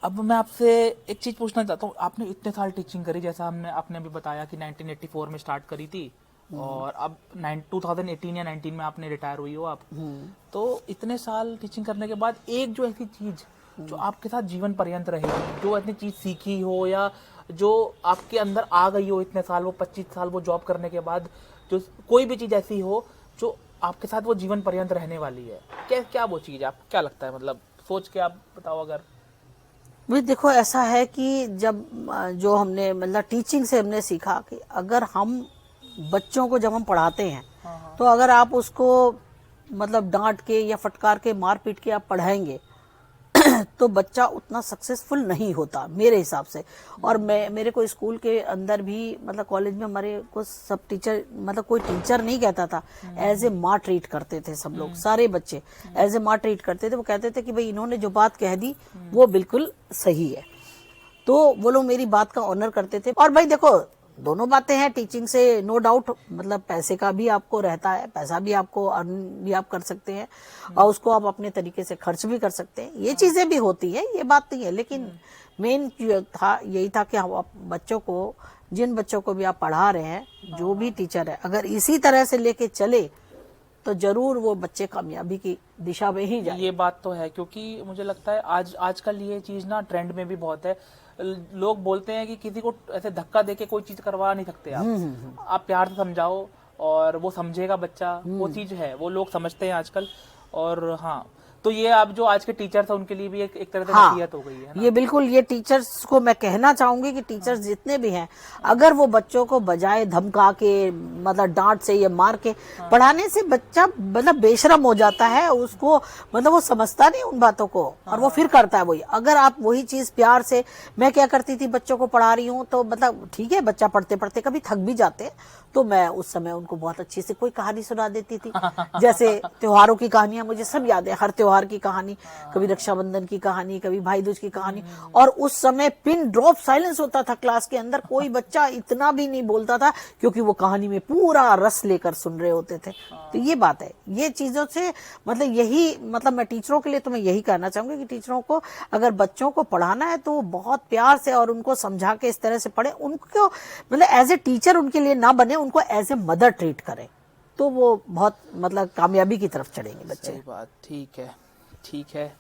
अब मैं आपसे एक चीज पूछना चाहता हूँ, आपने इतने साल टीचिंग करी, जैसा आपने अभी बताया कि 1984 में स्टार्ट करी थी और अब 2018 या 19 में आपने रिटायर हुई हो आप। तो इतने साल टीचिंग करने के बाद एक जो ऐसी चीज जो आपके साथ जीवन पर्यंत रहेगी, जो ऐसी चीज सीखी हो या जो आपके अंदर आ गई हो इतने साल, वो 25 साल वो जॉब करने के बाद, जो कोई भी चीज ऐसी हो जो आपके साथ वो जीवन पर्यंत रहने वाली है, क्या क्या वो चीज है? आपको क्या लगता है, मतलब सोच के आप बताओ अगर। भाई देखो, ऐसा है कि जब जो हमने मतलब टीचिंग से हमने सीखा कि अगर हम बच्चों को जब हम पढ़ाते हैं, हाँ हाँ। तो अगर आप उसको मतलब डांट के या फटकार के मार पीट के आप पढ़ाएंगे तो बच्चा उतना सक्सेसफुल नहीं होता मेरे हिसाब से। और मैं मेरे को स्कूल के अंदर भी मतलब कॉलेज में हमारे को सब टीचर मतलब कोई टीचर नहीं कहता था, एज ए माँ ट्रीट करते थे सब लोग, सारे बच्चे एज ए माँ ट्रीट करते थे। वो कहते थे कि भाई इन्होंने जो बात कह दी वो बिल्कुल सही है, तो वो लोग मेरी बात का ऑनर करते थे। और भाई देखो, दोनों बातें हैं टीचिंग से, नो डाउट मतलब पैसे का भी आपको रहता है, पैसा भी आपको अर्न भी आप कर सकते हैं और उसको आप अपने तरीके से खर्च भी कर सकते हैं, ये चीजें भी होती है, ये बात नहीं है। लेकिन मेन था यही था कि आप बच्चों को, जिन बच्चों को भी आप पढ़ा रहे हैं, जो भी टीचर है, अगर इसी तरह से लेके चले तो जरूर वो बच्चे कामयाबी की दिशा में ही जाए। ये बात तो है, क्योंकि मुझे लगता है आजकल ये चीज ना ट्रेंड में भी बहुत है। लोग बोलते हैं कि किसी को ऐसे धक्का देके कोई चीज करवा नहीं सकते आप प्यार से समझाओ और वो समझेगा बच्चा, वो चीज है, वो लोग समझते हैं आजकल। और हाँ, तो ये आप जो आज के टीचर्स हैं उनके लिए भी एक तरह से हाँ, नसीहत हो गई है ना। ये बिल्कुल, ये टीचर्स को मैं कहना चाहूंगी कि टीचर्स जितने भी हैं, अगर वो बच्चों को बजाय धमका के मतलब डांट से या मार के पढ़ाने से, बच्चा मतलब बेशरम हो जाता है, उसको मतलब वो समझता नहीं उन बातों को और वो फिर करता है वही। अगर आप वही चीज प्यार से, मैं क्या करती थी, बच्चों को पढ़ा रही हूँ तो मतलब ठीक है, बच्चा पढ़ते पढ़ते कभी थक भी जाते, तो मैं उस समय उनको बहुत अच्छी से कोई कहानी सुना देती थी। जैसे त्योहारों की कहानियां मुझे सब याद है, हर त्योहार की कहानी, कभी रक्षाबंधन की कहानी, कभी भाई दूज की कहानी। और उस समय पिन ड्रॉप साइलेंस होता था क्लास के अंदर, कोई बच्चा इतना भी नहीं बोलता था, क्योंकि वो कहानी में पूरा रस लेकर सुन रहे होते थे। तो ये बात है, ये चीजों से मतलब यही मतलब मैं टीचरों के लिए तो मैं यही कहना चाहूंगी कि टीचरों को अगर बच्चों को पढ़ाना है तो बहुत प्यार से और उनको समझा के इस तरह से पढ़े, उनको मतलब एज ए टीचर उनके लिए ना बने, उनको एज ए मदर ट्रीट करें, तो वो बहुत मतलब कामयाबी की तरफ चढ़ेंगे बच्चे। सही बात, ठीक है, ठीक है।